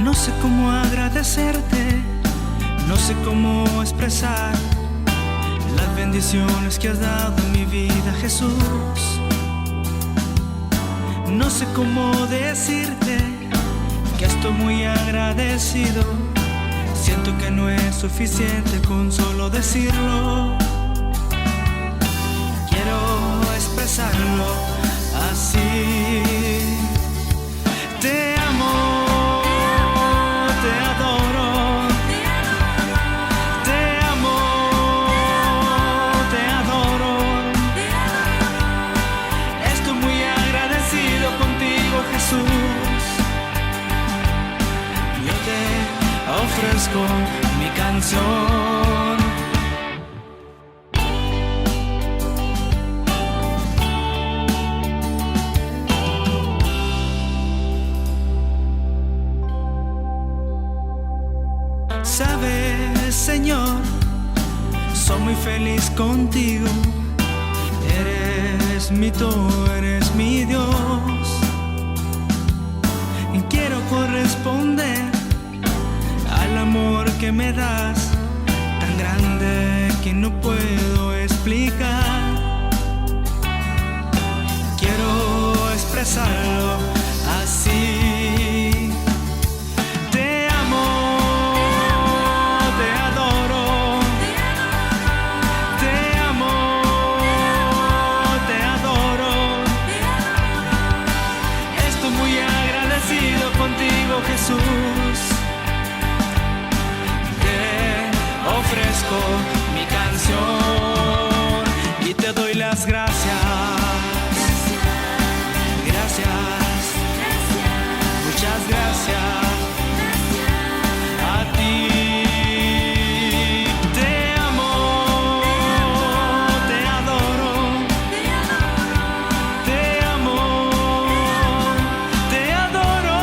No sé cómo agradecerte, no sé cómo expresar las bendiciones que has dado en mi vida, Jesús. No sé cómo decirte que estoy muy agradecido. Siento que no es suficiente con solo decirlo. Quiero expresarlo así. Te amo, te adoro, te amo, te adoro. Estoy muy agradecido contigo, Jesús. Yo te ofrezco mi canción. Sabes, Señor, soy muy feliz contigo. Eres mi todo, eres mi Dios. Y quiero corresponder al amor que me das, tan grande que no puedo explicar. Quiero expresarlo así. Te amo, te adoro, te amo, te adoro. Estoy muy agradecido contigo, Jesús. Ofrezco mi canción y te doy las gracias. Gracias, muchas gracias a ti. Te amo, te adoro, te amo, te adoro.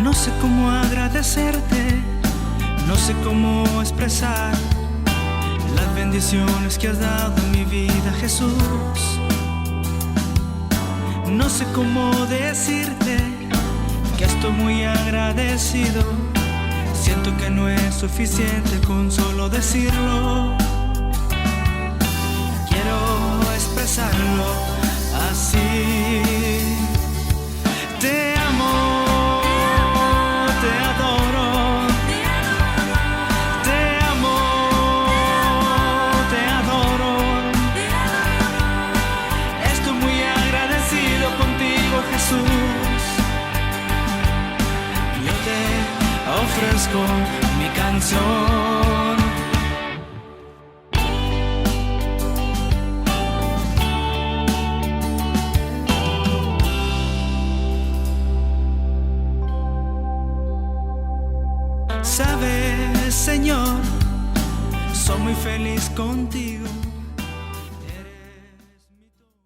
No sé cómo agradecerte, no sé cómo expresar las bendiciones que has dado en mi vida, Jesús. No sé cómo decirte que estoy muy agradecido. Siento que no es suficiente con solo decirlo. Quiero expresarlo así. Te amo, te adoro, te amo, te adoro. Estoy muy agradecido contigo, Jesús. Yo te ofrezco mi canción. Sabes, Señor, soy muy feliz contigo. Eres mi todo.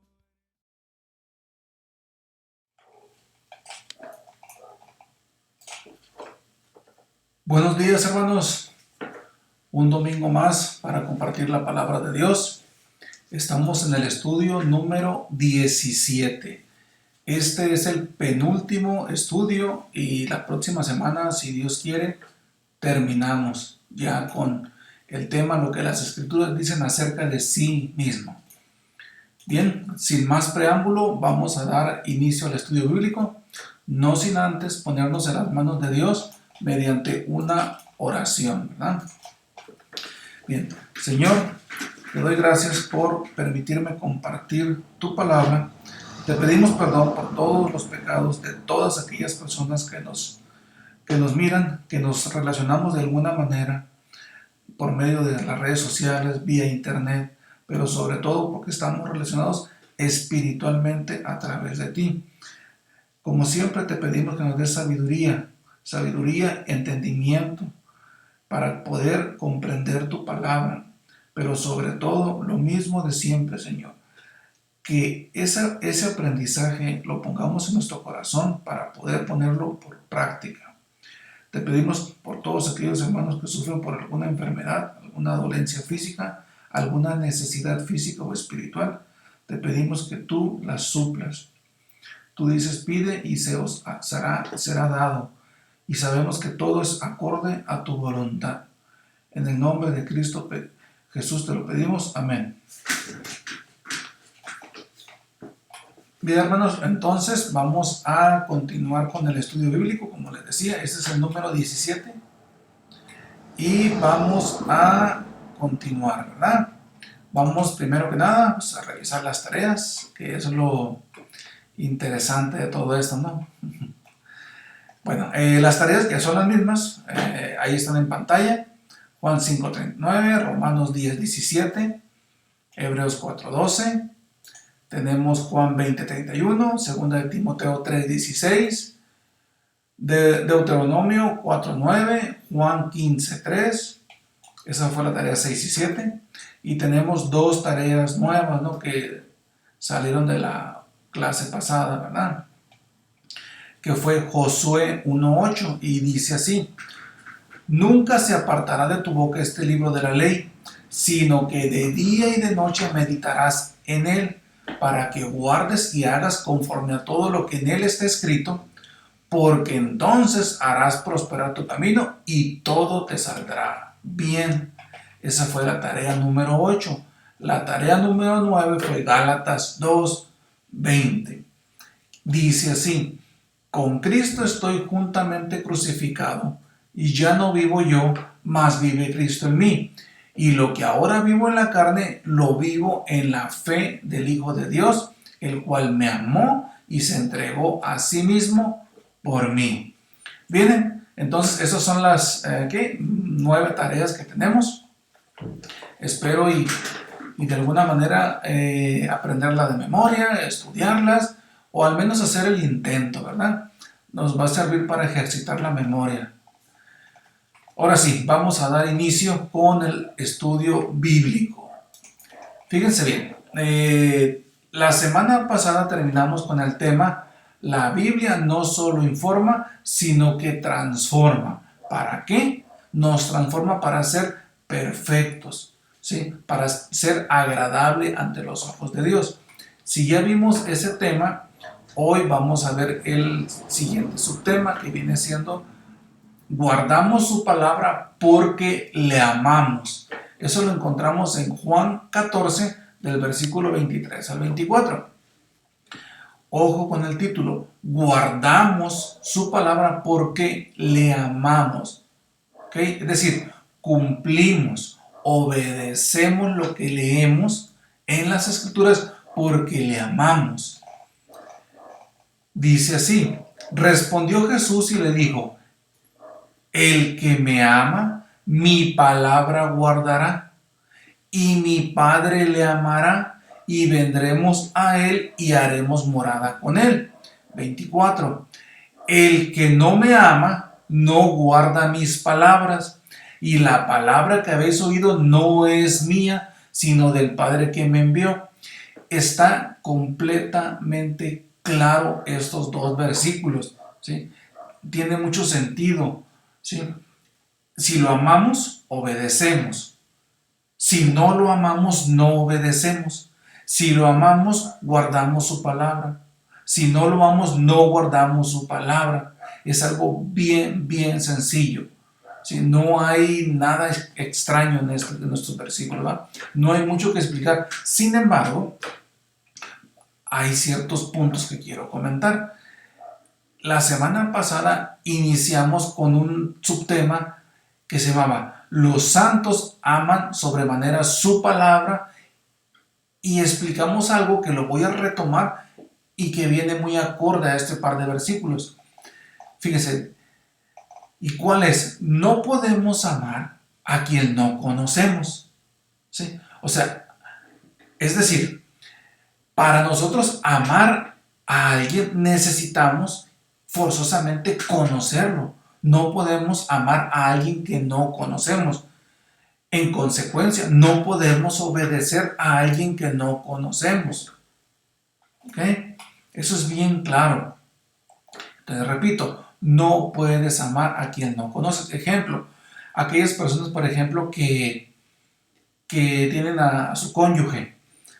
Buenos días, hermanos. Un domingo más para compartir la palabra de Dios. Estamos en el estudio número 17. Este es el penúltimo estudio y la próxima semana, si Dios quiere, terminamos ya con el tema, lo que las escrituras dicen acerca de sí mismo. Bien, sin más preámbulo, vamos a dar inicio al estudio bíblico, no sin antes ponernos en las manos de Dios mediante una oración, ¿verdad? Bien, Señor, te doy gracias por permitirme compartir tu palabra. Te pedimos perdón por todos los pecados de todas aquellas personas que nos que nos miran, que nos relacionamos de alguna manera por medio de las redes sociales, vía internet, pero sobre todo porque estamos relacionados espiritualmente a través de ti. Como siempre te pedimos que nos des sabiduría, entendimiento, para poder comprender tu palabra, pero sobre todo lo mismo de siempre, Señor, que ese aprendizaje lo pongamos en nuestro corazón para poder ponerlo por práctica. Te pedimos por todos aquellos hermanos que sufren por alguna enfermedad, alguna dolencia física, alguna necesidad física o espiritual, te pedimos que tú las suplas. Tú dices, pide y será dado. Y sabemos que todo es acorde a tu voluntad. En el nombre de Cristo Jesús te lo pedimos. Amén. Bien, hermanos, entonces vamos a continuar con el estudio bíblico. Como les decía, este es el número 17. Y vamos a continuar, ¿verdad? Vamos primero que nada pues, a revisar las tareas, que es lo interesante de todo esto, ¿no? Bueno, las tareas que son las mismas, ahí están en pantalla. Juan 5:39, Romanos 10:17, Hebreos 4:12, tenemos Juan 20:31, 2 de Timoteo 3:16, Deuteronomio 4:9, Juan 15:3, esa fue la tarea 6 y 7, y tenemos dos tareas nuevas, ¿no? Que salieron de la clase pasada, ¿verdad? Que fue Josué 1:8 y dice así: nunca se apartará de tu boca este libro de la ley, sino que de día y de noche meditarás en él, para que guardes y hagas conforme a todo lo que en él está escrito, porque entonces harás prosperar tu camino y todo te saldrá bien. Esa fue la tarea número 8. La tarea número 9 fue Gálatas 2:20. Dice así: con Cristo estoy juntamente crucificado, y ya no vivo yo, mas vive Cristo en mí. Y lo que ahora vivo en la carne, lo vivo en la fe del Hijo de Dios, el cual me amó y se entregó a sí mismo por mí. Bien, entonces esas son las 9 tareas que tenemos. Espero y de alguna manera aprenderlas de memoria, estudiarlas, o al menos hacer el intento, ¿verdad? Nos va a servir para ejercitar la memoria. Ahora sí, vamos a dar inicio con el estudio bíblico. Fíjense bien, la semana pasada terminamos con el tema: la Biblia no solo informa, sino que transforma. ¿Para qué? Nos transforma para ser perfectos, ¿sí? Para ser agradable ante los ojos de Dios. Si ya vimos ese tema, hoy vamos a ver el siguiente subtema, que viene siendo: guardamos su palabra porque le amamos. Eso lo encontramos en Juan 14, del versículo 23 al 24. Ojo con el título: guardamos su palabra porque le amamos. ¿Okay? Es decir, cumplimos, obedecemos lo que leemos en las Escrituras porque le amamos. Dice así: respondió Jesús y le dijo: el que me ama, mi palabra guardará, y mi Padre le amará, y vendremos a él y haremos morada con él. 24. El que no me ama, no guarda mis palabras, y la palabra que habéis oído no es mía, sino del Padre que me envió. Está completamente claro estos dos versículos, ¿sí? Tiene mucho sentido, ¿sí? Si lo amamos, obedecemos. Si no lo amamos, no obedecemos. Si lo amamos, guardamos su palabra. Si no lo amamos, no guardamos su palabra. Es algo bien sencillo. ¿Sí? No hay nada extraño en nuestros versículos, ¿verdad? No hay mucho que explicar. Sin embargo, hay ciertos puntos que quiero comentar. La semana pasada iniciamos con un subtema que se llamaba: los santos aman sobremanera su palabra, y explicamos algo que lo voy a retomar y que viene muy acorde a este par de versículos. Fíjense, ¿Y cuál es? No podemos amar a quien no conocemos. ¿Sí? O sea, es decir, para nosotros amar a alguien necesitamos forzosamente conocerlo. No podemos amar a alguien que no conocemos. En consecuencia, no podemos obedecer a alguien que no conocemos. ¿Ok? Eso es bien claro. Entonces, repito, no puedes amar a quien no conoces. Ejemplo, aquellas personas, por ejemplo, que tienen a su cónyuge,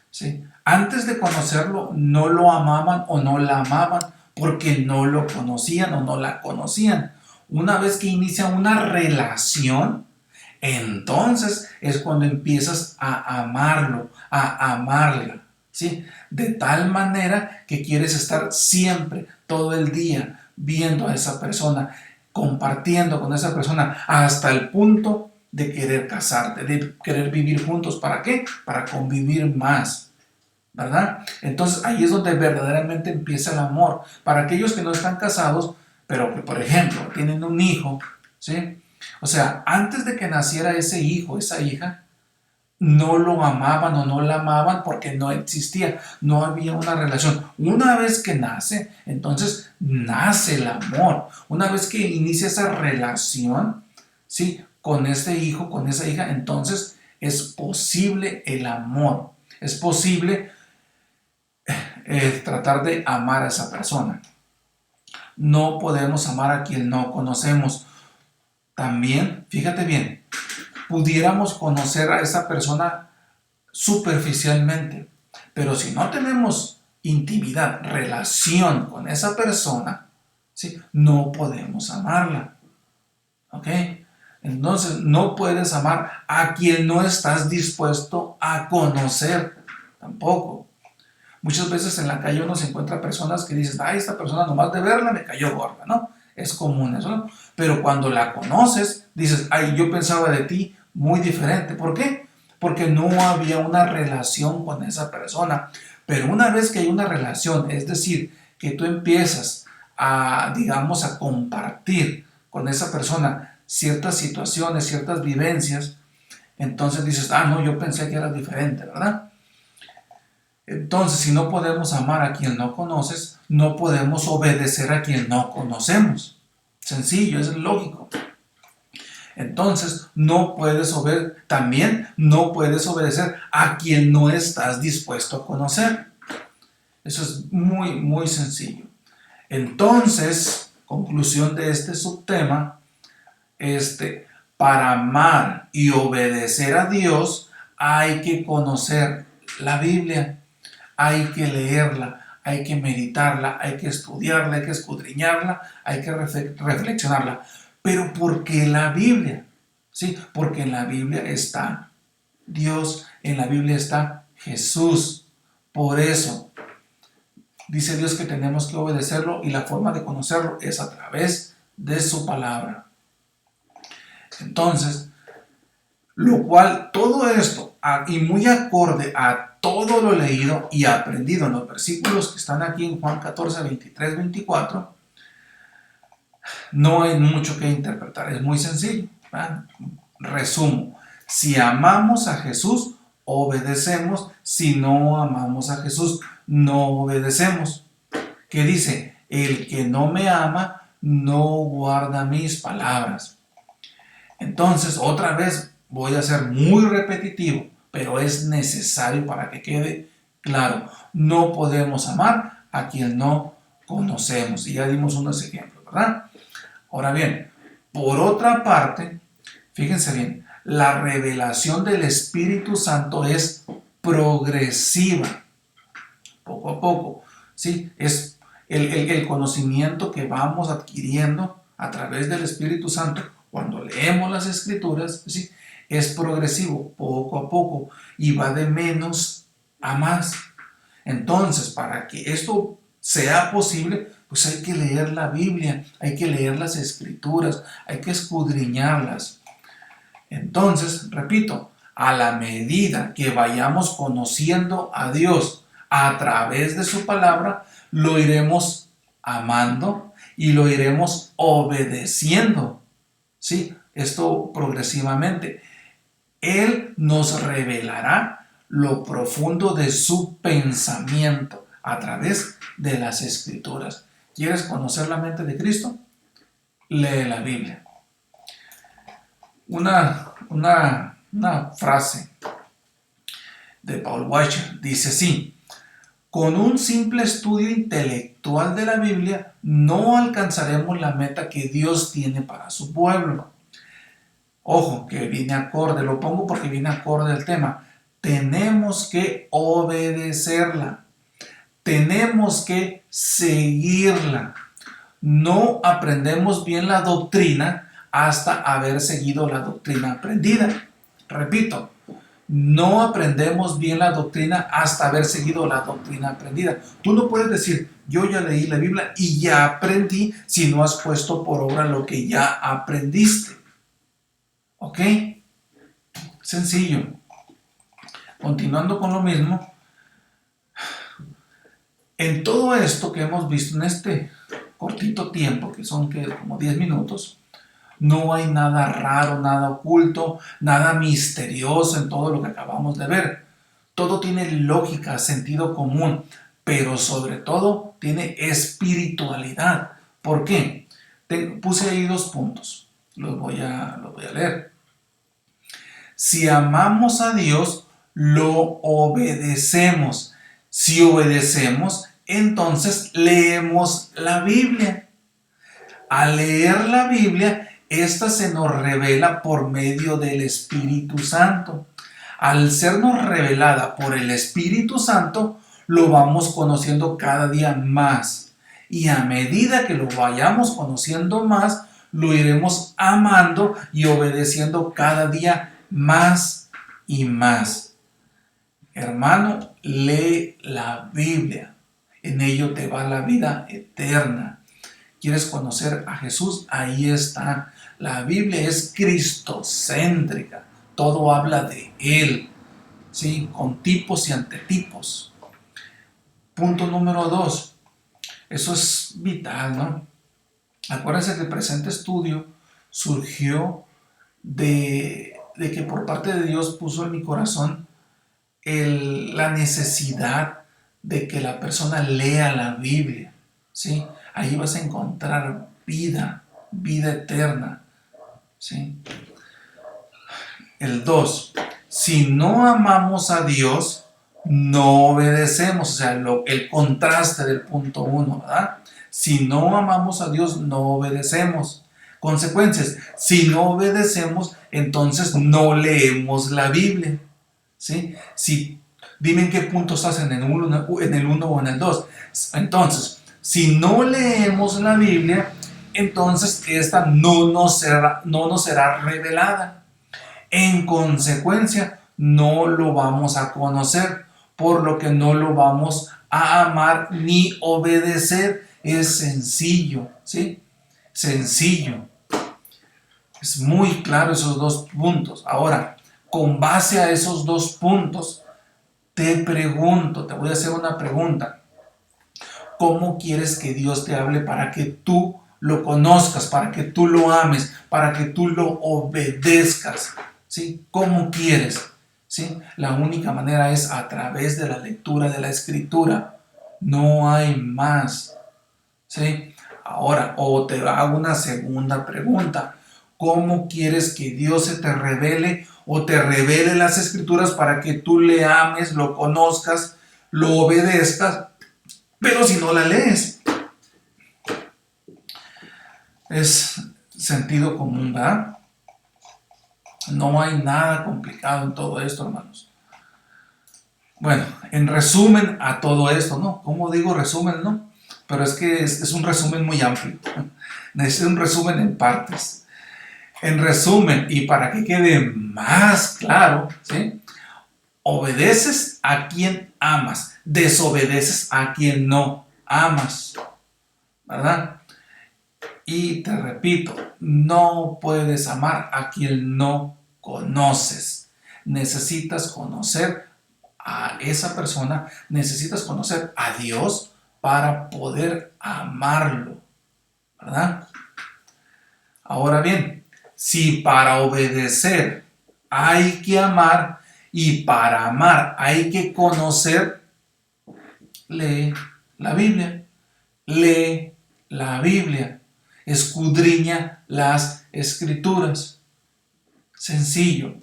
¿sí? Antes de conocerlo, no lo amaban o no la amaban porque no lo conocían o no la conocían. Una vez que inicia una relación, entonces es cuando empiezas a amarlo, a amarla, ¿sí? De tal manera que quieres estar siempre, todo el día, viendo a esa persona, compartiendo con esa persona, hasta el punto de querer casarte, de querer vivir juntos. ¿Para qué? Para convivir más, ¿verdad? Entonces ahí es donde verdaderamente empieza el amor. Para aquellos que no están casados, pero que, por ejemplo, tienen un hijo, ¿sí? O sea, antes de que naciera ese hijo, esa hija, no lo amaban o no la amaban porque no existía, no había una relación. Una vez que nace, entonces nace el amor. Una vez que inicia esa relación, ¿sí? Con ese hijo, con esa hija, entonces es posible el amor. Es posible tratar de amar a esa persona. No podemos amar a quien no conocemos. También, fíjate bien, pudiéramos conocer a esa persona superficialmente, pero si no tenemos intimidad, relación con esa persona, ¿sí? No podemos amarla. ¿Ok? Entonces no puedes amar a quien no estás dispuesto a conocer tampoco. Muchas veces en la calle uno se encuentra personas que dicen, ay, esta persona nomás de verla me cayó gorda, ¿no? Es común eso, ¿no? Pero cuando la conoces, dices, ay, yo pensaba de ti muy diferente. ¿Por qué? Porque no había una relación con esa persona. Pero una vez que hay una relación, es decir, que tú empiezas a, digamos, a compartir con esa persona ciertas situaciones, ciertas vivencias, entonces dices, ah, no, yo pensé que era diferente, ¿verdad? Entonces, si no podemos amar a quien no conoces, no podemos obedecer a quien no conocemos. Sencillo, es lógico. Entonces, no puedes obedecer, también no puedes obedecer a quien no estás dispuesto a conocer. Eso es muy, muy sencillo. Entonces, conclusión de este subtema, para amar y obedecer a Dios hay que conocer la Biblia. Hay que leerla, hay que meditarla, hay que estudiarla, hay que escudriñarla, hay que reflexionarla. Pero ¿por qué la Biblia? Sí, porque en la Biblia está Dios, en la Biblia está Jesús. Por eso dice Dios que tenemos que obedecerlo y la forma de conocerlo es a través de su palabra. Entonces, lo cual, todo esto, y muy acorde a todo lo leído y aprendido en los versículos que están aquí en Juan 14, 23, 24, no hay mucho que interpretar, es muy sencillo, ¿verdad? Resumo, si amamos a Jesús, obedecemos; si no amamos a Jesús, no obedecemos. ¿Qué dice? El que no me ama, no guarda mis palabras. Entonces, otra vez, voy a ser muy repetitivo, pero es necesario para que quede claro. No podemos amar a quien no conocemos. Y ya dimos unos ejemplos, ¿verdad? Ahora bien, por otra parte, fíjense bien, la revelación del Espíritu Santo es progresiva, poco a poco, ¿sí? Es el conocimiento que vamos adquiriendo a través del Espíritu Santo cuando leemos las Escrituras, ¿sí? Es progresivo, poco a poco, y va de menos a más. Entonces, para que esto sea posible, pues hay que leer la Biblia, hay que leer las Escrituras, hay que escudriñarlas. Entonces, repito, a la medida que vayamos conociendo a Dios a través de su palabra, lo iremos amando y lo iremos obedeciendo. Sí, esto progresivamente. Él nos revelará lo profundo de su pensamiento a través de las Escrituras. ¿Quieres conocer la mente de Cristo? Lee la Biblia. Una frase de Paul Washer dice así: con un simple estudio intelectual de la Biblia no alcanzaremos la meta que Dios tiene para su pueblo. Ojo, que viene acorde, lo pongo porque viene acorde al tema. Tenemos que obedecerla, tenemos que seguirla. No aprendemos bien la doctrina hasta haber seguido la doctrina aprendida. Repito, no aprendemos bien la doctrina hasta haber seguido la doctrina aprendida. Tú no puedes decir, yo ya leí la Biblia y ya aprendí, si no has puesto por obra lo que ya aprendiste. ¿Ok? Sencillo. Continuando con lo mismo, en todo esto que hemos visto en este cortito tiempo, que son como 10 minutos, no hay nada raro, nada oculto, nada misterioso en todo lo que acabamos de ver. Todo tiene lógica, sentido común, pero sobre todo tiene espiritualidad. ¿Por qué? Puse ahí 2 puntos. Los voy a leer. Si amamos a Dios, lo obedecemos. Si obedecemos, entonces leemos la Biblia. Al leer la Biblia, esta se nos revela por medio del Espíritu Santo. Al sernos revelada por el Espíritu Santo, lo vamos conociendo cada día más. Y a medida que lo vayamos conociendo más, lo iremos amando y obedeciendo cada día más y más. Hermano, lee la Biblia. En ello te va la vida eterna. ¿Quieres conocer a Jesús? Ahí está. La Biblia es cristocéntrica. Todo habla de Él, ¿sí? Con tipos y antetipos. Punto número 2. Eso es vital, ¿no? Acuérdense que el presente estudio surgió de que por parte de Dios puso en mi corazón la necesidad de que la persona lea la Biblia, ¿sí? Ahí vas a encontrar vida eterna, ¿sí? El 2, si no amamos a Dios, no obedecemos. O sea, el contraste del punto 1, ¿verdad? Si no amamos a Dios, no obedecemos. Consecuencias, si no obedecemos, entonces no leemos la Biblia, ¿sí? Dime en qué punto estás, en el 1 o en el 2. Entonces, si no leemos la Biblia, entonces esta no nos será revelada. En consecuencia, no lo vamos a conocer, por lo que no lo vamos a amar ni obedecer. Es sencillo, ¿sí? Sencillo. Es muy claro esos 2 puntos. Ahora, con base a esos 2 puntos, te voy a hacer una pregunta. ¿Cómo quieres que Dios te hable para que tú lo conozcas, para que tú lo ames, para que tú lo obedezcas? ¿Sí? ¿Cómo quieres? ¿Sí? La única manera es a través de la lectura de la Escritura. No hay más. ¿Sí? Ahora, o te hago una segunda pregunta. ¿Cómo quieres que Dios se te revele o te revele las Escrituras para que tú le ames, lo conozcas, lo obedezcas, pero si no la lees? Es sentido común, ¿verdad? No hay nada complicado en todo esto, hermanos. Bueno, en resumen a todo esto, ¿no? ¿Cómo digo resumen, no? Pero es que es un resumen muy amplio. Necesito un resumen en partes. En resumen, y para que quede más claro, ¿sí? Obedeces a quien amas, desobedeces a quien no amas, ¿verdad? Y te repito, no puedes amar a quien no conoces. Necesitas conocer a esa persona, necesitas conocer a Dios para poder amarlo, ¿verdad? Ahora bien, Si para obedecer hay que amar y para amar hay que conocer, lee la Biblia. Lee la Biblia. Escudriña las Escrituras. Sencillo.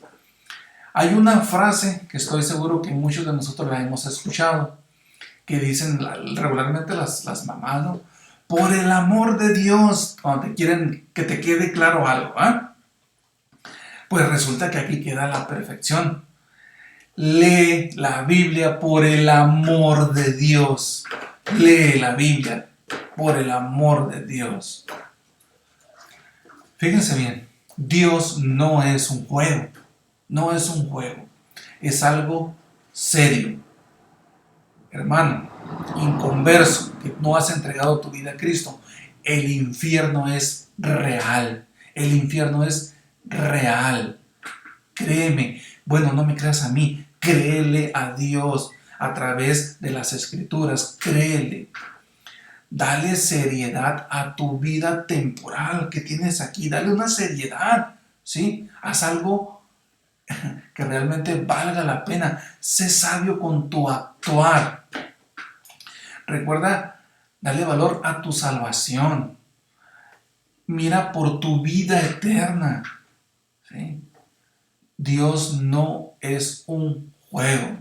Hay una frase que estoy seguro que muchos de nosotros la hemos escuchado, que dicen regularmente las mamás, ¿no? Por el amor de Dios, cuando te quieren que te quede claro algo, pues resulta que aquí queda la perfección. Lee la Biblia por el amor de Dios. Lee la Biblia por el amor de Dios. Fíjense bien, Dios no es un juego. No es un juego. Es algo serio. Hermano, inconverso, que no has entregado tu vida a Cristo, el infierno es real. El infierno es real. Créeme. Bueno, no me creas a mí. Créele a Dios a través de las Escrituras. Créele. Dale seriedad a tu vida temporal que tienes aquí. Dale una seriedad, ¿sí? Haz algo que realmente valga la pena. Sé sabio con tu actuar. Recuerda, dale valor a tu salvación. Mira por tu vida eterna, ¿sí? Dios no es un juego.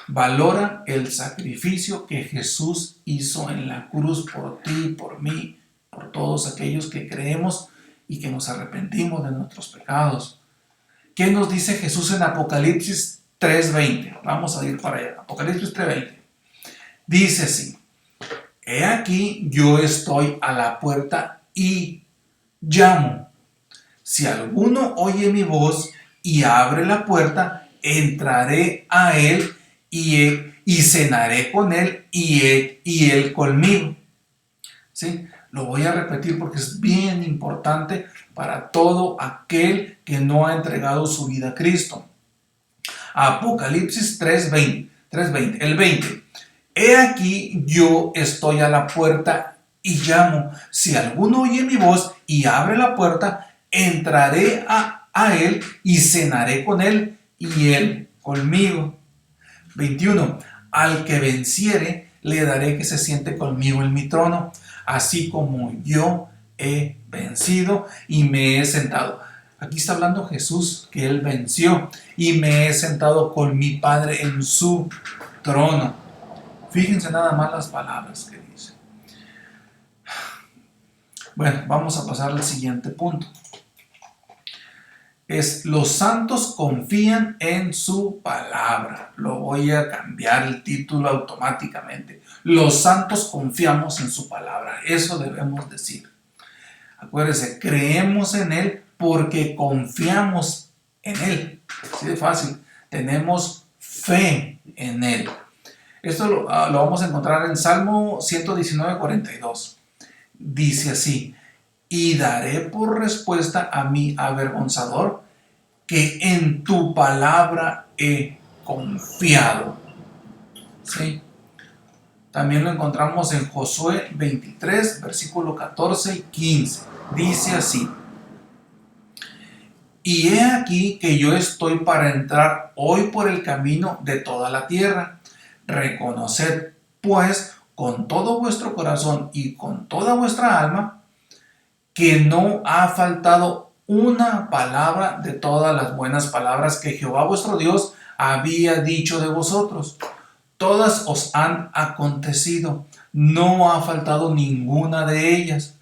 Valora el sacrificio que Jesús hizo en la cruz por ti, por mí, por todos aquellos que creemos y que nos arrepentimos de nuestros pecados. ¿Qué nos dice Jesús en Apocalipsis 3:20? Vamos a ir para allá. Apocalipsis 3:20. Dice así: He aquí, yo estoy a la puerta y llamo. Si alguno oye mi voz y abre la puerta, entraré a él y cenaré con él y él conmigo. ¿Sí? Lo voy a repetir porque es bien importante para todo aquel que no ha entregado su vida a Cristo. Apocalipsis 3:20, el 20. He aquí, yo estoy a la puerta y llamo. Si alguno oye mi voz y abre la puerta, entraré a él y cenaré con él y él conmigo. 21. Al que venciere, le daré que se siente conmigo en mi trono, así como yo he vencido y me he sentado. Aquí está hablando Jesús que él venció y me he sentado con mi Padre en su trono. Fíjense nada más las palabras que dice. Bueno, vamos a pasar al siguiente punto. Los santos confían en su palabra. Lo voy a cambiar el título automáticamente. Los santos confiamos en su palabra. Eso debemos decir. Acuérdense, creemos en Él porque confiamos en Él. Así de fácil. Tenemos fe en Él. Esto lo vamos a encontrar en Salmo 119:42. Dice así: y daré por respuesta a mi avergonzador que en tu palabra he confiado. ¿Sí? También lo encontramos en Josué 23, versículo 14 y 15. Dice así: y he aquí que yo estoy para entrar hoy por el camino de toda la tierra. Reconoced, pues, con todo vuestro corazón y con toda vuestra alma, que no ha faltado una palabra de todas las buenas palabras que Jehová vuestro Dios había dicho de vosotros. Todas os han acontecido, no ha faltado ninguna de ellas.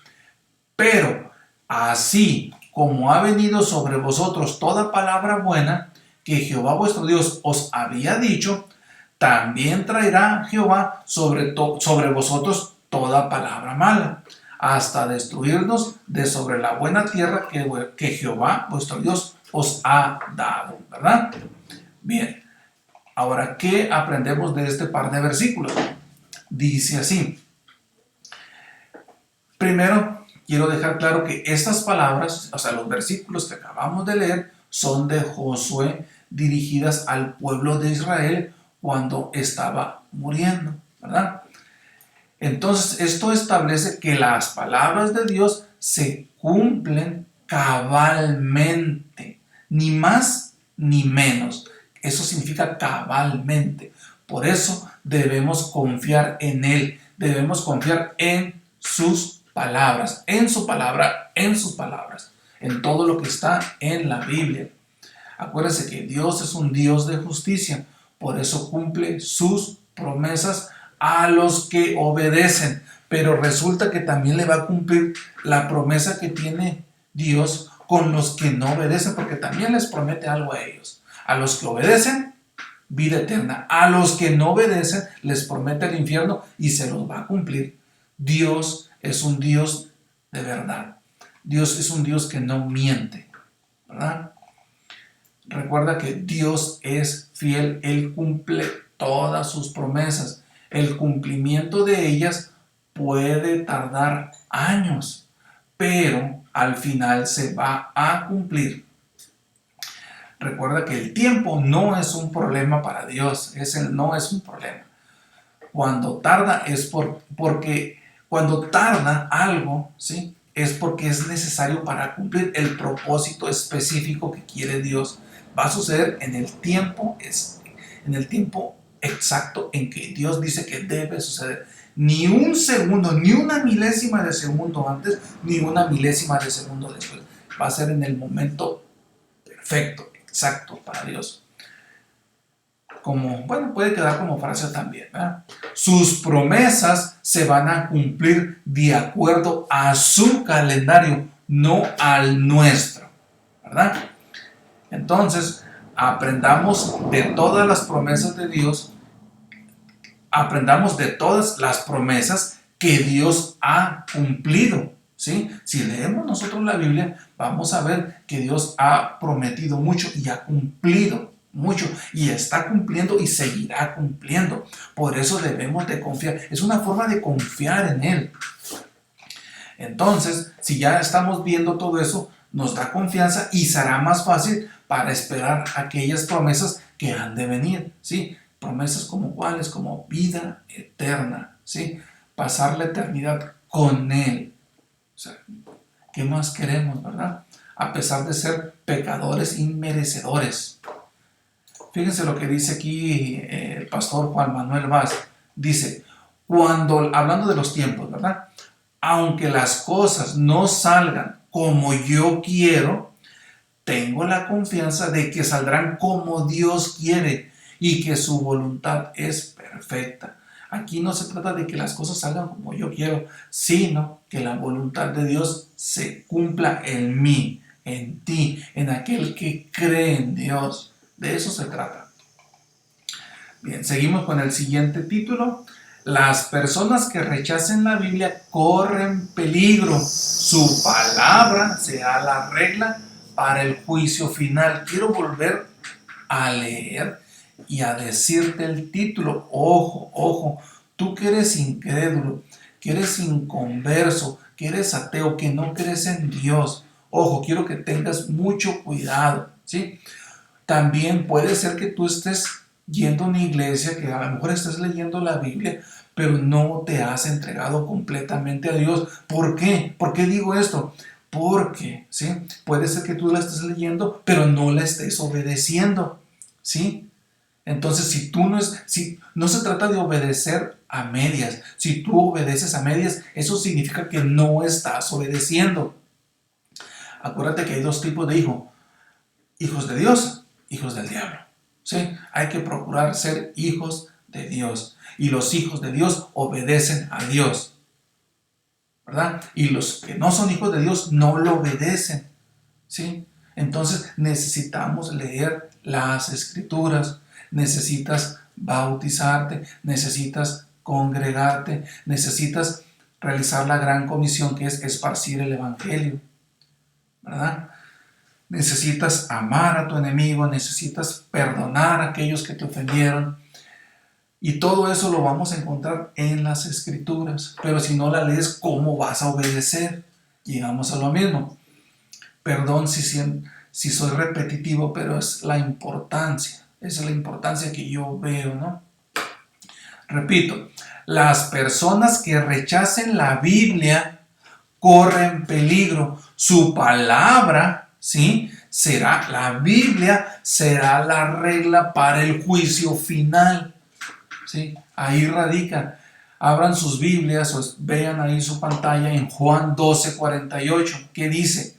Pero así como ha venido sobre vosotros toda palabra buena que Jehová vuestro Dios os había dicho, también traerá Jehová sobre vosotros toda palabra mala, hasta destruirnos de sobre la buena tierra que Jehová vuestro Dios os ha dado, ¿verdad? Bien, ahora, ¿qué aprendemos de este par de versículos? Dice así. Primero, quiero dejar claro que estas palabras, o sea, los versículos que acabamos de leer, son de Josué dirigidas al pueblo de Israel cuando estaba muriendo, ¿verdad? Entonces, esto establece que las palabras de Dios se cumplen cabalmente, ni más ni menos. Eso significa cabalmente. Por eso debemos confiar en Él, debemos confiar en sus palabras, en su palabra, en sus palabras, en todo lo que está en la Biblia. Acuérdense que Dios es un Dios de justicia, por eso cumple sus promesas a los que obedecen, pero resulta que también le va a cumplir la promesa que tiene Dios con los que no obedecen, porque también les promete algo a ellos. A los que obedecen, vida eterna. A los que no obedecen, les promete el infierno y se los va a cumplir. Dios es un Dios de verdad. Dios es un Dios que no miente, ¿verdad? Recuerda que Dios es fiel, Él cumple todas sus promesas. El cumplimiento de ellas puede tardar años, pero al final se va a cumplir. Recuerda que el tiempo no es un problema para Dios, no es un problema. Cuando tarda es porque cuando tarda algo, ¿sí?, es porque es necesario para cumplir el propósito específico que quiere Dios. Va a suceder en el tiempo exacto en que Dios dice que debe suceder. Ni un segundo, ni una milésima de segundo antes, ni una milésima de segundo después. Va a ser en el momento perfecto, exacto para Dios. Puede quedar como frase también, ¿verdad? Sus promesas se van a cumplir de acuerdo a su calendario, no al nuestro, ¿verdad? Entonces, aprendamos de todas las promesas de Dios, aprendamos de todas las promesas que Dios ha cumplido, ¿sí? Si leemos nosotros la Biblia, vamos a ver que Dios ha prometido mucho y ha cumplido mucho, y está cumpliendo y seguirá cumpliendo. Por eso debemos de confiar. Es una forma de confiar en Él. Entonces, si ya estamos viendo todo eso, nos da confianza y será más fácil para esperar aquellas promesas que han de venir, ¿sí? Promesas como cuáles, como vida eterna, ¿sí? Pasar la eternidad con Él. O sea, ¿qué más queremos, verdad? A pesar de ser pecadores inmerecedores. Fíjense lo que dice aquí el pastor Juan Manuel Vaz. Dice, hablando de los tiempos, ¿verdad? Aunque las cosas no salgan como yo quiero, tengo la confianza de que saldrán como Dios quiere y que su voluntad es perfecta. Aquí no se trata de que las cosas salgan como yo quiero, sino que la voluntad de Dios se cumpla en mí, en ti, en aquel que cree en Dios. De eso se trata. Bien, seguimos con el siguiente título. Las personas que rechacen la Biblia corren peligro. Su palabra será la regla para el juicio final. Quiero volver a leer y a decirte el título. Ojo, ojo, tú que eres incrédulo, que eres inconverso, que eres ateo, que no crees en Dios. Ojo, quiero que tengas mucho cuidado, ¿sí? También puede ser que tú estés yendo a una iglesia, que a lo mejor estés leyendo la Biblia, pero no te has entregado completamente a Dios. ¿Por qué? ¿Por qué digo esto? Porque, ¿sí?, puede ser que tú la estés leyendo, pero no la estés obedeciendo, ¿sí? Entonces, si no se trata de obedecer a medias. Si tú obedeces a medias, eso significa que no estás obedeciendo. Acuérdate que hay dos tipos de hijos: hijos de Dios, hijos del diablo, ¿sí? Hay que procurar ser hijos de Dios, y los hijos de Dios obedecen a Dios, ¿verdad? Y los que no son hijos de Dios no lo obedecen, ¿sí? Entonces necesitamos leer las Escrituras, necesitas bautizarte, necesitas congregarte, necesitas realizar la gran comisión, que es esparcir el Evangelio, ¿verdad? Necesitas amar a tu enemigo, necesitas perdonar a aquellos que te ofendieron. Y todo eso lo vamos a encontrar en las Escrituras. Pero si no la lees, ¿cómo vas a obedecer? Llegamos a lo mismo. Perdón si soy repetitivo, pero es la importancia que yo veo, ¿no? Repito, las personas que rechacen la Biblia corren peligro. Su palabra, ¿sí?, será la Biblia, será la regla para el juicio final. ¿Sí? Ahí radica. Abran sus Biblias o vean ahí su pantalla en Juan 12:48, que dice: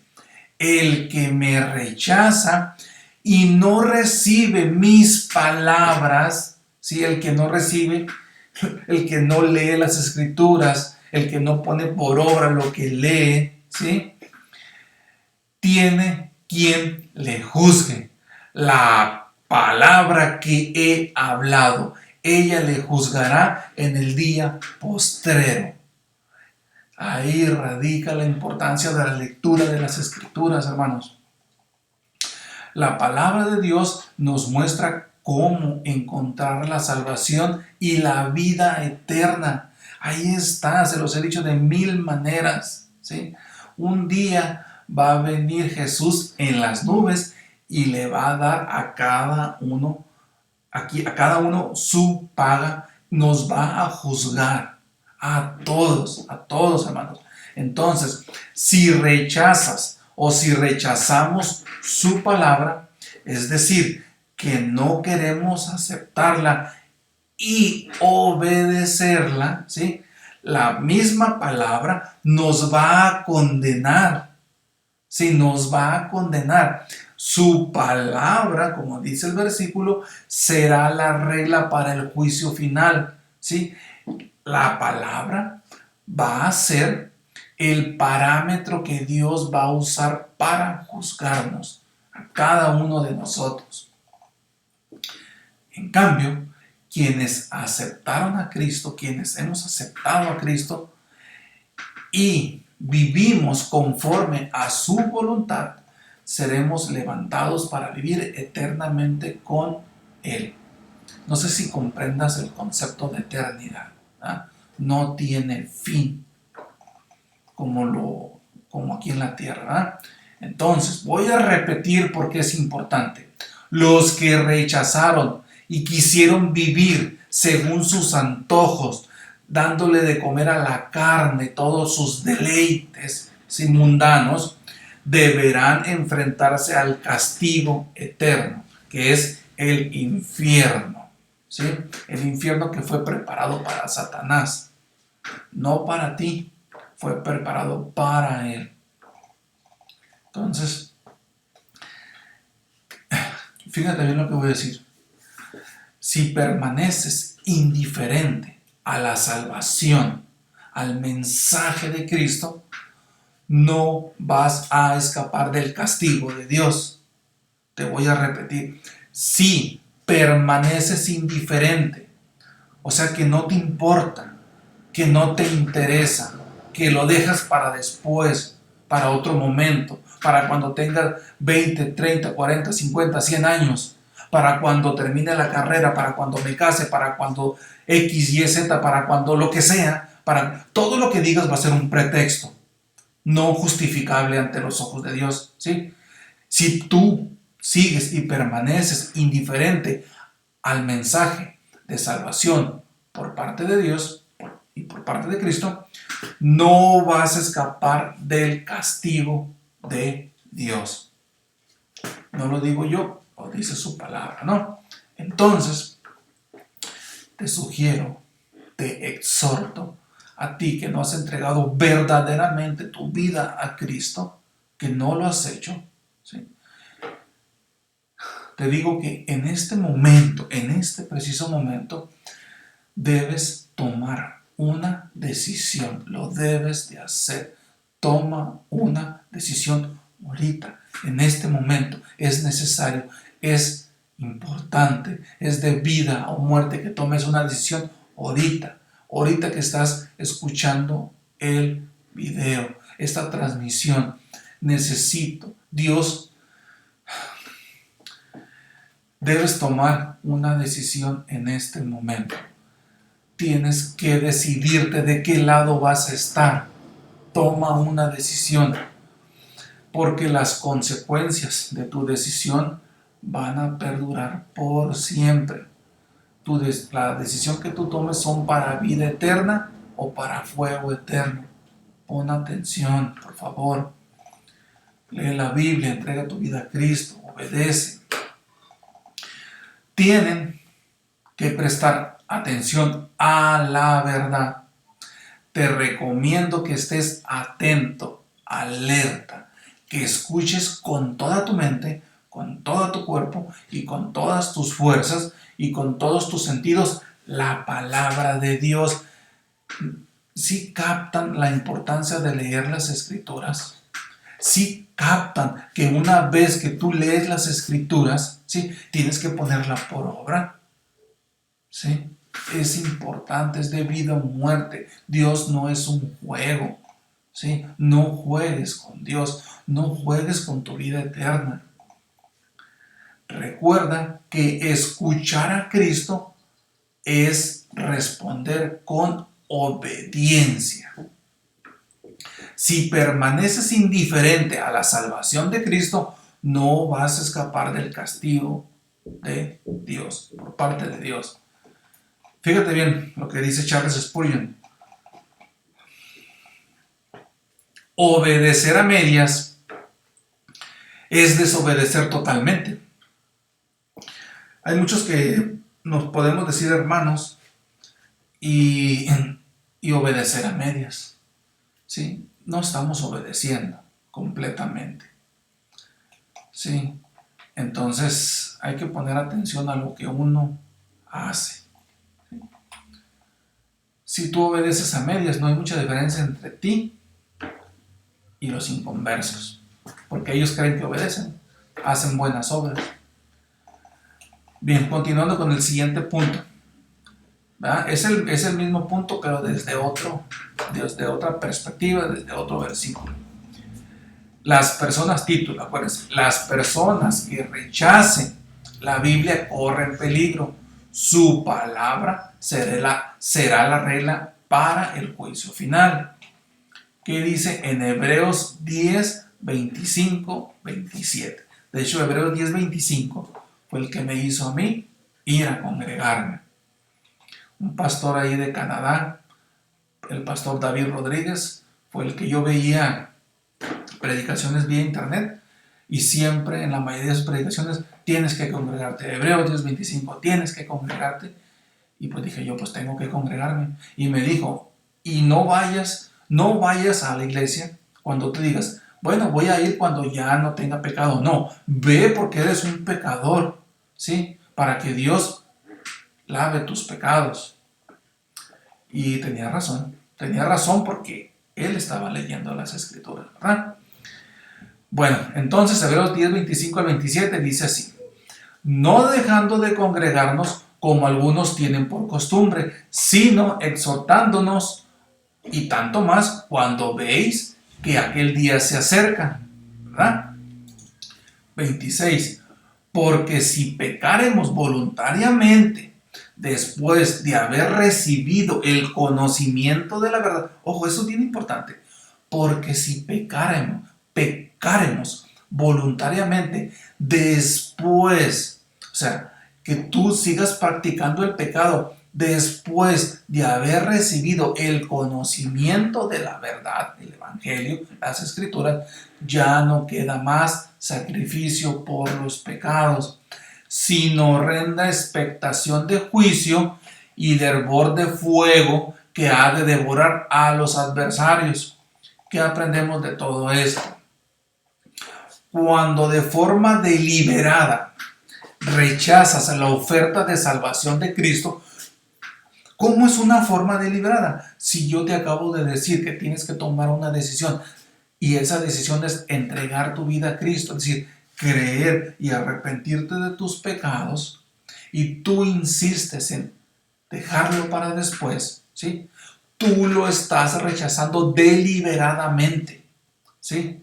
el que me rechaza y no recibe mis palabras, ¿sí?, el que no recibe, el que no lee las escrituras, el que no pone por obra lo que lee, ¿sí?, tiene quien le juzgue. La palabra que he hablado, ella le juzgará en el día postrero. Ahí radica la importancia de la lectura de las escrituras, hermanos. La palabra de Dios nos muestra cómo encontrar la salvación y la vida eterna. Ahí está, se los he dicho de mil maneras, ¿sí? Un día va a venir Jesús en las nubes y le va a dar a cada uno, a cada uno su paga. Nos va a juzgar a todos, hermanos. Entonces, si rechazas o si rechazamos su palabra, es decir, que no queremos aceptarla y obedecerla, ¿sí?, la misma palabra nos va a condenar. Sí, nos va a condenar. Su palabra, como dice el versículo, será la regla para el juicio final. ¿Sí? La palabra va a ser el parámetro que Dios va a usar para juzgarnos a cada uno de nosotros. En cambio, quienes aceptaron a Cristo, quienes hemos aceptado a Cristo y vivimos conforme a su voluntad, seremos levantados para vivir eternamente con Él. No sé si comprendas el concepto de eternidad, ¿eh? No tiene fin como aquí en la tierra, ¿eh? Entonces, voy a repetir porque es importante. Los que rechazaron y quisieron vivir según sus antojos, dándole de comer a la carne todos sus deleites mundanos, deberán enfrentarse al castigo eterno, que es el infierno. ¿Sí? El infierno que fue preparado para Satanás, no para ti, fue preparado para él. Entonces, fíjate bien lo que voy a decir. Si permaneces indiferente a la salvación, al mensaje de Cristo, no vas a escapar del castigo de Dios. Te voy a repetir. Si permaneces indiferente, o sea que no te importa, que no te interesa, que lo dejas para después, para otro momento, para cuando tengas 20, 30, 40, 50, 100 años, para cuando termine la carrera, para cuando me case, para cuando X, Y, Z, para cuando lo que sea, para todo lo que digas va a ser un pretexto, no justificable ante los ojos de Dios, ¿sí? Si tú sigues y permaneces indiferente al mensaje de salvación por parte de Dios y por parte de Cristo, no vas a escapar del castigo de Dios. No lo digo yo, lo dice su palabra, ¿no? Entonces, te sugiero, te exhorto a ti que no has entregado verdaderamente tu vida a Cristo, que no lo has hecho, ¿sí? Te digo que en este momento, en este preciso momento, debes tomar una decisión, lo debes de hacer. Toma una decisión ahorita, en este momento. Es necesario, es importante, es de vida o muerte que tomes una decisión ahorita que estás escuchando el video, esta transmisión. Necesito, Dios, debes tomar una decisión en este momento. Tienes que decidirte de qué lado vas a estar. Toma una decisión, porque las consecuencias de tu decisión van a perdurar por siempre. La decisión que tú tomes son para vida eterna o para fuego eterno. Pon atención, por favor. Lee la Biblia, entrega tu vida a Cristo, obedece. Tienen que prestar atención a la verdad. Te recomiendo que estés atento, alerta, que escuches con toda tu mente, con todo tu cuerpo y con todas tus fuerzas y con todos tus sentidos la palabra de Dios. ¿Sí captan la importancia de leer las Escrituras? ¿Sí captan que una vez que tú lees las Escrituras, ¿sí?, tienes que ponerla por obra? ¿Sí? Es importante, es de vida o muerte. Dios no es un juego, ¿sí? No juegues con Dios, no juegues con tu vida eterna. Recuerda que escuchar a Cristo es responder con obediencia. Si permaneces indiferente a la salvación de Cristo, no vas a escapar del castigo de Dios, por parte de Dios. Fíjate bien lo que dice Charles Spurgeon. Obedecer a medias es desobedecer totalmente. Hay muchos que nos podemos decir hermanos y obedecer a medias, ¿sí? No estamos obedeciendo completamente, ¿sí? Entonces hay que poner atención a lo que uno hace. Si tú obedeces a medias, no hay mucha diferencia entre ti y los inconversos, porque ellos creen que obedecen, hacen buenas obras. Bien, continuando con el siguiente punto. ¿Verdad? Es el mismo punto, pero desde otra perspectiva, desde otro versículo. Las personas, título, acuérdense, las personas que rechacen la Biblia corren peligro. Su palabra será la regla para el juicio final. ¿Qué dice en Hebreos 10, 25, 27? De hecho, Hebreos 10, 25 fue el que me hizo a mí ir a congregarme. Un pastor ahí de Canadá, el pastor David Rodríguez, fue el que yo veía predicaciones vía internet, y siempre en la mayoría de sus predicaciones tienes que congregarte. Hebreos 10:25, tienes que congregarte. Y pues dije yo, pues tengo que congregarme. Y me dijo, y no vayas a la iglesia cuando tú digas, bueno, voy a ir cuando ya no tenga pecado. No, ve porque eres un pecador, ¿sí? Para que Dios lave tus pecados. Y tenía razón porque él estaba leyendo las Escrituras, ¿verdad? Bueno, entonces Hebreos 10, 25 al 27 dice así: no dejando de congregarnos como algunos tienen por costumbre, sino exhortándonos, y tanto más cuando veis que aquel día se acerca, ¿verdad? 26. Porque si pecaremos voluntariamente después de haber recibido el conocimiento de la verdad, ojo, eso es bien importante, porque si pecaremos voluntariamente después, o sea, que tú sigas practicando el pecado después de haber recibido el conocimiento de la verdad, el Evangelio, las Escrituras, ya no queda más sacrificio por los pecados, sino horrenda expectación de juicio y de hervor de fuego que ha de devorar a los adversarios. ¿Qué aprendemos de todo esto? Cuando de forma deliberada rechazas la oferta de salvación de Cristo, ¿cómo es una forma deliberada? Si yo te acabo de decir que tienes que tomar una decisión, y esa decisión es entregar tu vida a Cristo, es decir, creer y arrepentirte de tus pecados, y tú insistes en dejarlo para después, ¿sí? Tú lo estás rechazando deliberadamente, ¿sí?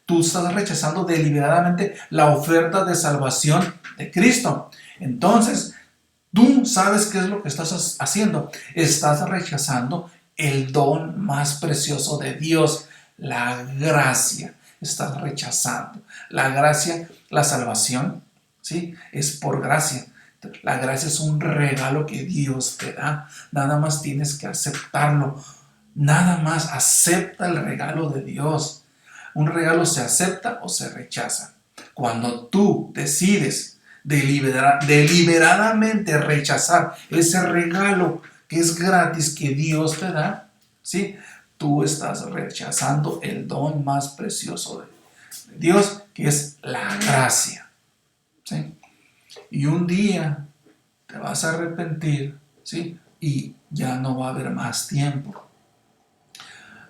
Tú estás rechazando deliberadamente la oferta de salvación de Cristo. Entonces, tú sabes qué es lo que estás haciendo. Estás rechazando el don más precioso de Dios, la gracia. Estás rechazando la gracia, la salvación, ¿sí? Es por gracia. La gracia es un regalo que Dios te da. Nada más tienes que aceptarlo. Nada más acepta el regalo de Dios. Un regalo se acepta o se rechaza. Cuando tú decides deliberadamente rechazar ese regalo que es gratis que Dios te da, ¿sí? Tú estás rechazando el don más precioso de Dios, que es la gracia, ¿sí? Y un día te vas a arrepentir, ¿sí? Y ya no va a haber más tiempo.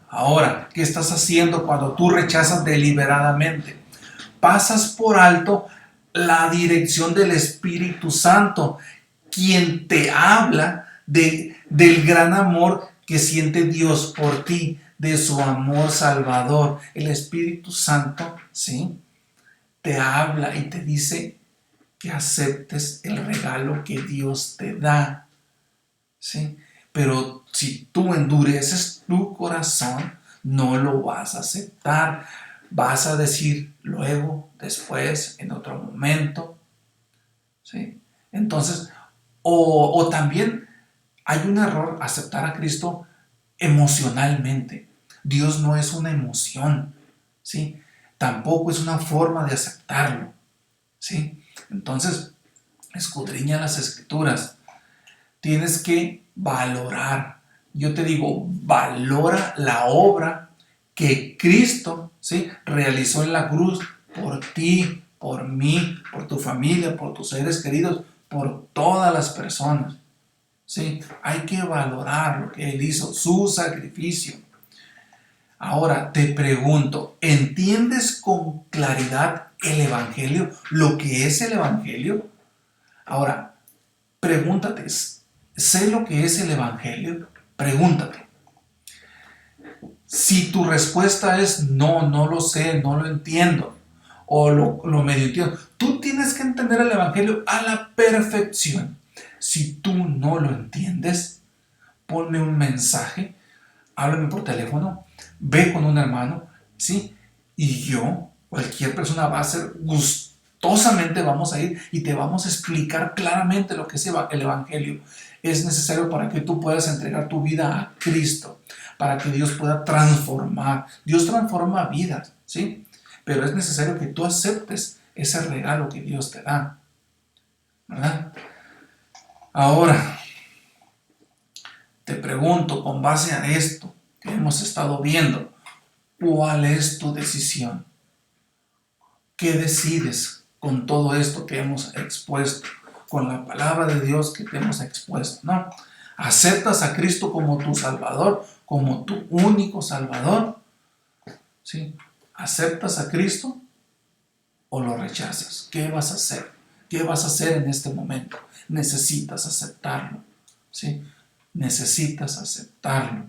Ahora, ¿qué estás haciendo cuando tú rechazas deliberadamente? Pasas por alto la dirección del Espíritu Santo, quien te habla del gran amor que siente Dios por ti, de su amor salvador. El Espíritu Santo, ¿sí?, te habla y te dice que aceptes el regalo que Dios te da, ¿sí? Pero si tú endureces tu corazón, no lo vas a aceptar. Vas a decir luego, después, en otro momento, ¿sí? Entonces, o también hay un error aceptar a Cristo emocionalmente. Dios no es una emoción, ¿sí? Tampoco es una forma de aceptarlo, ¿sí? Entonces, escudriña las Escrituras. Tienes que valorar. Yo te digo, valora la obra que Cristo, ¿sí?, realizó en la cruz por ti, por mí, por tu familia, por tus seres queridos, por todas las personas, ¿sí? Hay que valorar lo que Él hizo, su sacrificio. Ahora te pregunto, ¿entiendes con claridad el Evangelio? ¿Lo que es el Evangelio? Ahora, pregúntate, ¿sé lo que es el Evangelio? Pregúntate. Si tu respuesta es no, no lo sé, no lo entiendo, o lo medio entiendo, tú tienes que entender el Evangelio a la perfección. Si tú no lo entiendes, ponme un mensaje, háblame por teléfono, ve con un hermano, ¿sí? Y yo, cualquier persona va a ser gustosamente, vamos a ir y te vamos a explicar claramente lo que es el Evangelio. Es necesario para que tú puedas entregar tu vida a Cristo, para que Dios pueda transformar. Dios transforma vidas, ¿sí? Pero es necesario que tú aceptes ese regalo que Dios te da, ¿verdad? Ahora, te pregunto, con base a esto que hemos estado viendo, ¿cuál es tu decisión? ¿Qué decides con todo esto que hemos expuesto? Con la palabra de Dios que te hemos expuesto, ¿no? ¿Aceptas a Cristo como tu Salvador, como tu único Salvador? ¿Sí? ¿Aceptas a Cristo o lo rechazas? ¿Qué vas a hacer? ¿Qué vas a hacer en este momento? Necesitas aceptarlo, ¿sí? Necesitas aceptarlo.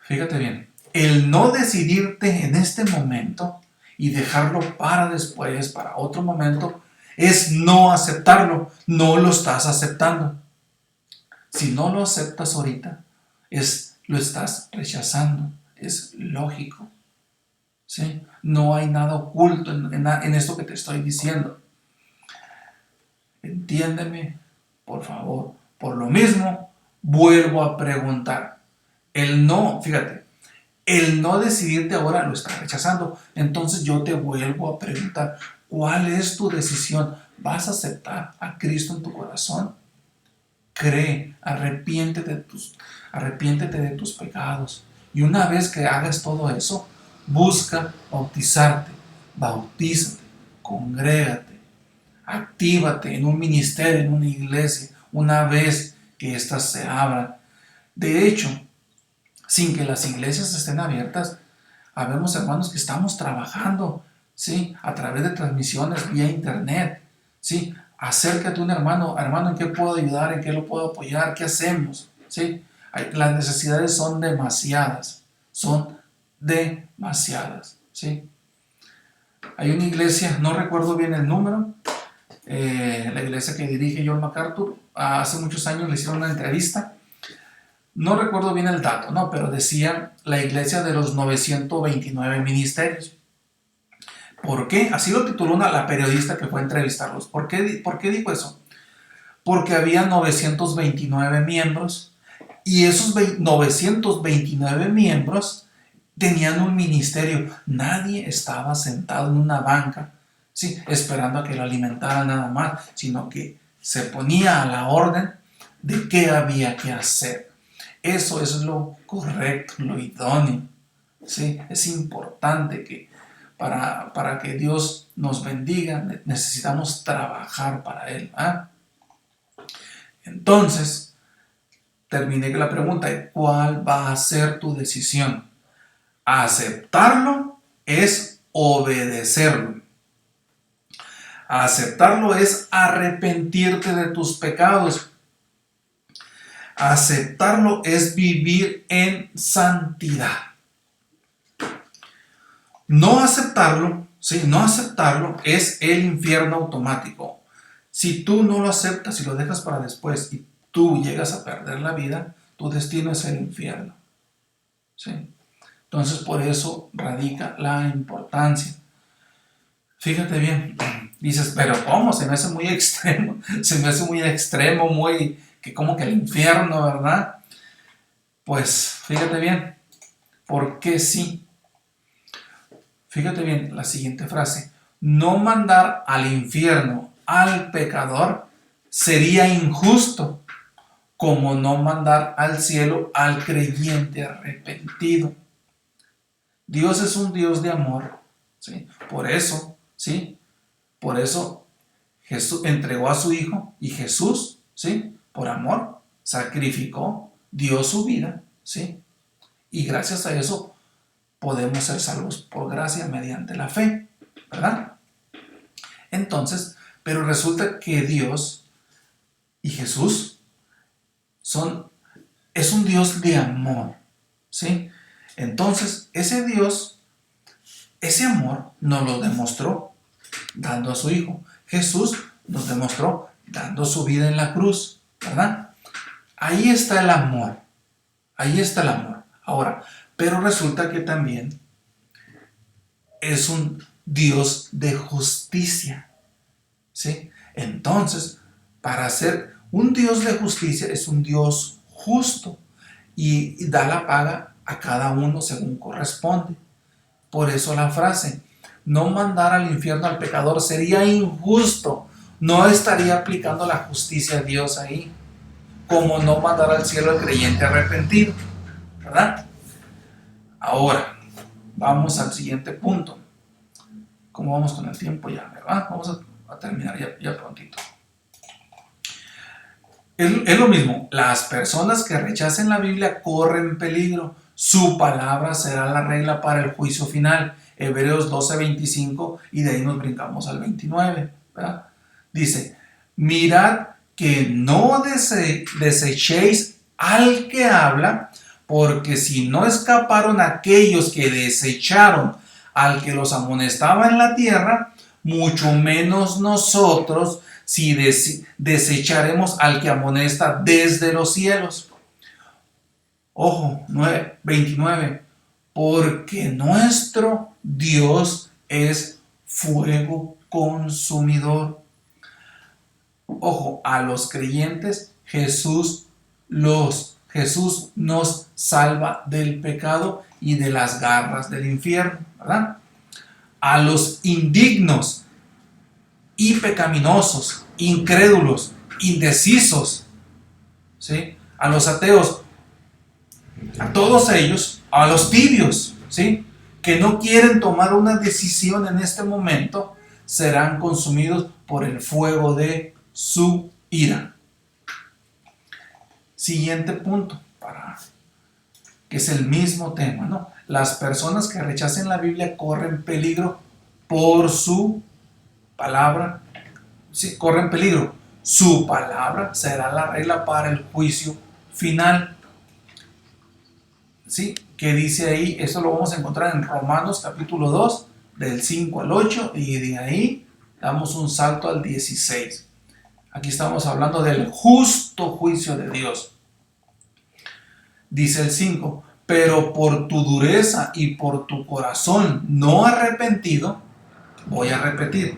Fíjate bien, el no decidirte en este momento y dejarlo para después, para otro momento, es no aceptarlo. No lo estás aceptando. Si no lo aceptas ahorita, lo estás rechazando. Es lógico, ¿sí? No hay nada oculto en esto que te estoy diciendo. Entiéndeme, por favor. Por lo mismo, vuelvo a preguntar. Fíjate, el no decidirte ahora lo estás rechazando. Entonces yo te vuelvo a preguntar, ¿cuál es tu decisión? ¿Vas a aceptar a Cristo en tu corazón? Cree, arrepiéntete de tus pecados. Y una vez que hagas todo eso, busca bautizarte, bautízate, congrégate, actívate en un ministerio, en una iglesia, una vez que éstas se abran. De hecho, sin que las iglesias estén abiertas, habemos hermanos que estamos trabajando, ¿sí?, a través de transmisiones vía internet, ¿sí? Acércate a un hermano, ¿en qué puedo ayudar? ¿En qué lo puedo apoyar? ¿Qué hacemos? ¿Sí? Las necesidades son demasiadas, ¿sí? Hay una iglesia, no recuerdo bien el número, la iglesia que dirige John MacArthur, hace muchos años le hicieron una entrevista, no recuerdo bien el dato, ¿no? Pero decía la iglesia de los 929 ministerios. ¿Por qué? Así lo tituló la periodista que fue a entrevistarlos. ¿Por qué dijo eso? Porque había 929 miembros Y esos 929 miembros tenían un ministerio. Nadie estaba sentado en una banca, ¿sí?, esperando a que lo alimentaran nada más, sino que se ponía a la orden de qué había que hacer. Eso es lo correcto, lo idóneo, ¿sí? Es importante que para que Dios nos bendiga necesitamos trabajar para Él. Entonces, terminé con la pregunta de ¿cuál va a ser tu decisión? Aceptarlo es obedecerlo. Aceptarlo es arrepentirte de tus pecados. Aceptarlo es vivir en santidad. No aceptarlo, ¿sí?, no aceptarlo es el infierno automático. Si tú no lo aceptas y lo dejas para después y tú llegas a perder la vida, tu destino es el infierno, ¿sí? Entonces, por eso radica la importancia. Fíjate bien, dices, pero ¿cómo? Se me hace muy extremo, muy, que como que el infierno, ¿verdad? Pues, fíjate bien, ¿por qué sí? Fíjate bien la siguiente frase: no mandar al infierno al pecador sería injusto, como no mandar al cielo al creyente arrepentido. Dios es un Dios de amor, ¿sí? Por eso Jesús entregó a su Hijo, y Jesús, ¿sí?, por amor, sacrificó, dio su vida, ¿sí? Y gracias a eso podemos ser salvos por gracia mediante la fe, ¿verdad? Entonces, pero resulta que Dios y Jesús es un Dios de amor, ¿sí? Entonces, ese Dios, ese amor nos lo demostró dando a su Hijo. Jesús nos demostró dando su vida en la cruz, ¿verdad? Ahí está el amor. Ahí está el amor. Ahora, pero resulta que también es un Dios de justicia, ¿sí? Entonces, para ser un Dios de justicia, es un Dios justo y da la paga a cada uno según corresponde. Por eso la frase: no mandar al infierno al pecador sería injusto. No estaría aplicando la justicia a Dios ahí, como no mandar al cielo al creyente arrepentido, ¿verdad? Ahora, vamos al siguiente punto. ¿Cómo vamos con el tiempo ya, verdad? Vamos a terminar ya prontito. Es lo mismo. Las personas que rechacen la Biblia corren peligro. Su palabra será la regla para el juicio final. Hebreos 12:25, y de ahí nos brincamos al 29, ¿verdad? Dice: mirad que no desechéis al que habla, porque si no escaparon aquellos que desecharon al que los amonestaba en la tierra, mucho menos nosotros si desecharemos al que amonesta desde los cielos. Ojo, 29, porque nuestro Dios es fuego consumidor. Ojo, a los creyentes Jesús nos salva del pecado y de las garras del infierno, ¿verdad? A los indignos y pecaminosos, incrédulos, indecisos, ¿sí?, a los ateos, a todos ellos, a los tibios, ¿sí?, que no quieren tomar una decisión en este momento, serán consumidos por el fuego de su ira. Siguiente punto, que es el mismo tema, ¿no? Las personas que rechacen la Biblia corren peligro por su palabra. Sí, corren peligro. Su palabra será la regla para el juicio final. ¿Sí? ¿Qué dice ahí? Esto lo vamos a encontrar en Romanos capítulo 2, del 5 al 8, y de ahí damos un salto al 16. Aquí estamos hablando del justo juicio de Dios. Dice el 5: pero por tu dureza y por tu corazón no arrepentido, voy a repetir,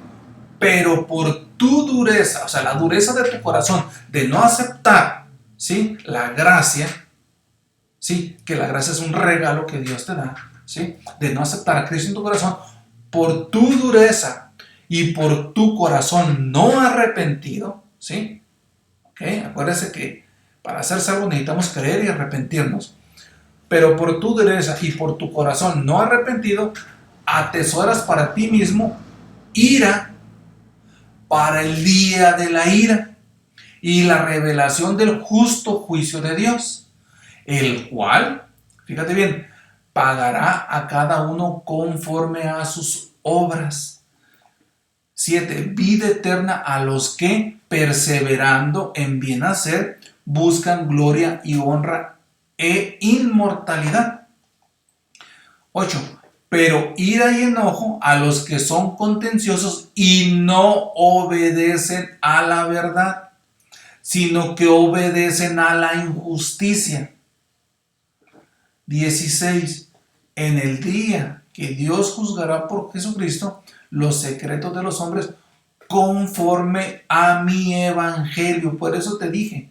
pero por tu dureza, o sea, la dureza de tu corazón de no aceptar, ¿sí?, la gracia, ¿sí? Que la gracia es un regalo que Dios te da, ¿sí? De no aceptar a Cristo en tu corazón por tu dureza y por tu corazón no arrepentido, ¿sí? ¿Ok? Acuérdese que para ser salvos necesitamos creer y arrepentirnos. Pero por tu dureza y por tu corazón no arrepentido, atesoras para ti mismo ira para el día de la ira y la revelación del justo juicio de Dios, el cual, fíjate bien, pagará a cada uno conforme a sus obras. 7. Vida eterna a los que, perseverando en bien hacer, buscan gloria y honra e inmortalidad. 8. Pero ira y enojo a los que son contenciosos y no obedecen a la verdad, sino que obedecen a la injusticia. 16. En el día que Dios juzgará por Jesucristo los secretos de los hombres conforme a mi evangelio. Por eso te dije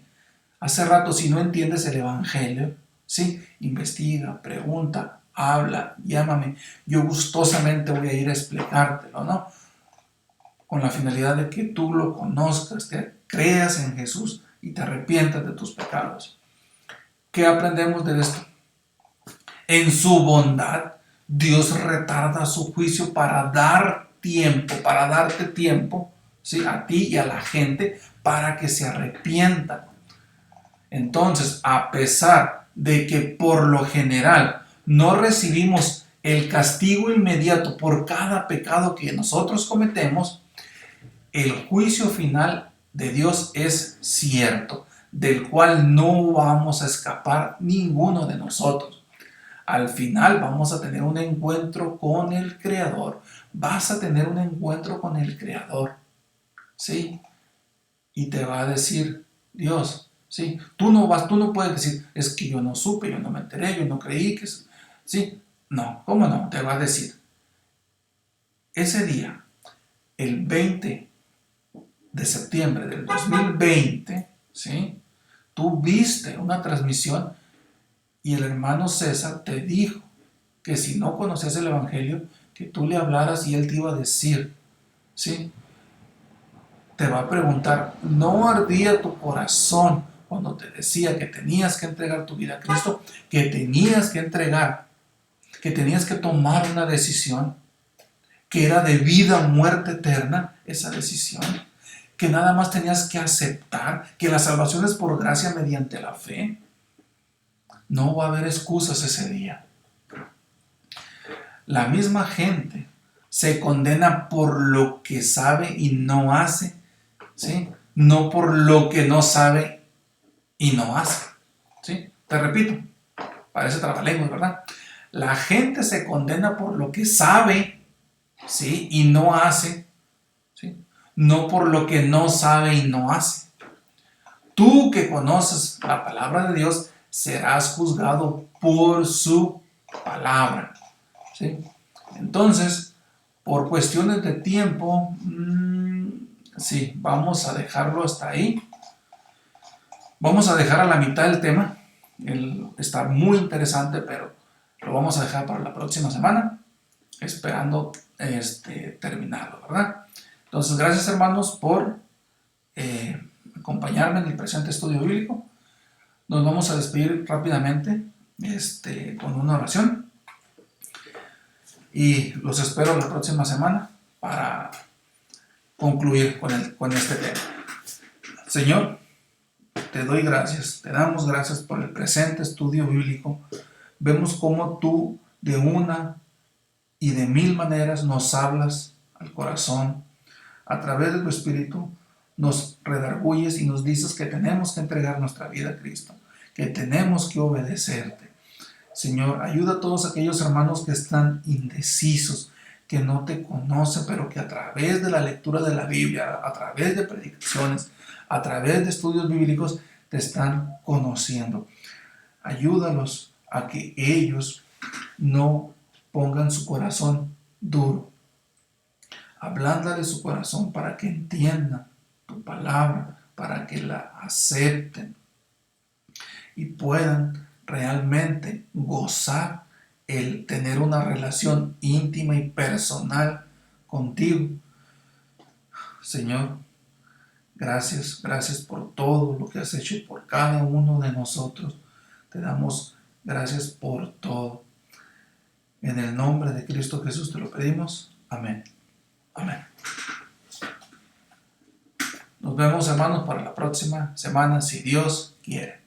hace rato, si no entiendes el evangelio, ¿sí? Investiga, pregunta, habla, llámame. Yo gustosamente voy a ir a explicártelo, ¿no? Con la finalidad de que tú lo conozcas, que creas en Jesús y te arrepientas de tus pecados. ¿Qué aprendemos de esto? En su bondad, Dios retarda su juicio para dar tiempo, para darte tiempo, ¿sí? A ti y a la gente, para que se arrepientan. Entonces, a pesar de que por lo general no recibimos el castigo inmediato por cada pecado que nosotros cometemos, el juicio final de Dios es cierto, del cual no vamos a escapar ninguno de nosotros. Al final vamos a tener un encuentro con el Creador. Vas a tener un encuentro con el Creador, ¿sí? Y te va a decir Dios, ¿sí? Tú no puedes decir, es que yo no supe, yo no me enteré, yo no creí que... ¿Sí? No, ¿cómo no? Te va a decir, ese día, el 20 de septiembre del 2020, ¿sí? Tú viste una transmisión y el hermano César te dijo que si no conocías el evangelio, que tú le hablaras y él te iba a decir, ¿sí? Te va a preguntar, ¿no ardía tu corazón cuando te decía que tenías que entregar tu vida a Cristo? Que tenías que entregar, que tenías que tomar una decisión, que era de vida o muerte eterna, esa decisión, que nada más tenías que aceptar, que la salvación es por gracia mediante la fe. No va a haber excusas ese día. La misma gente se condena por lo que sabe y no hace, ¿sí? No por lo que no sabe y no hace, ¿sí? Te repito, parece trabalenguas, ¿verdad? La gente se condena por lo que sabe, ¿sí? Y no hace, ¿sí? No por lo que no sabe y no hace. Tú que conoces la palabra de Dios, serás juzgado por su palabra, ¿sí? Entonces, por cuestiones de tiempo, sí, vamos a dejarlo hasta ahí. Vamos a dejar a la mitad del tema. Está muy interesante, pero lo vamos a dejar para la próxima semana, esperando terminarlo, ¿verdad? Entonces, gracias hermanos por acompañarme en el presente estudio bíblico. Nos vamos a despedir rápidamente con una oración y los espero la próxima semana para concluir con este tema. Señor, te doy gracias, te damos gracias por el presente estudio bíblico. Vemos cómo tú de una y de mil maneras nos hablas al corazón. A través de tu Espíritu nos redarguyes y nos dices que tenemos que entregar nuestra vida a Cristo, que tenemos que obedecerte. Señor, ayuda a todos aquellos hermanos que están indecisos, que no te conocen, pero que a través de la lectura de la Biblia, a través de predicaciones, a través de estudios bíblicos, te están conociendo. Ayúdalos a que ellos no pongan su corazón duro. Ablándale su corazón para que entiendan tu palabra, para que la acepten y puedan realmente gozar el tener una relación íntima y personal contigo. Señor, gracias por todo lo que has hecho por cada uno de nosotros. Te damos gracias por todo. En el nombre de Cristo Jesús te lo pedimos. Amén. Amén. Nos vemos, hermanos, para la próxima semana, si Dios quiere.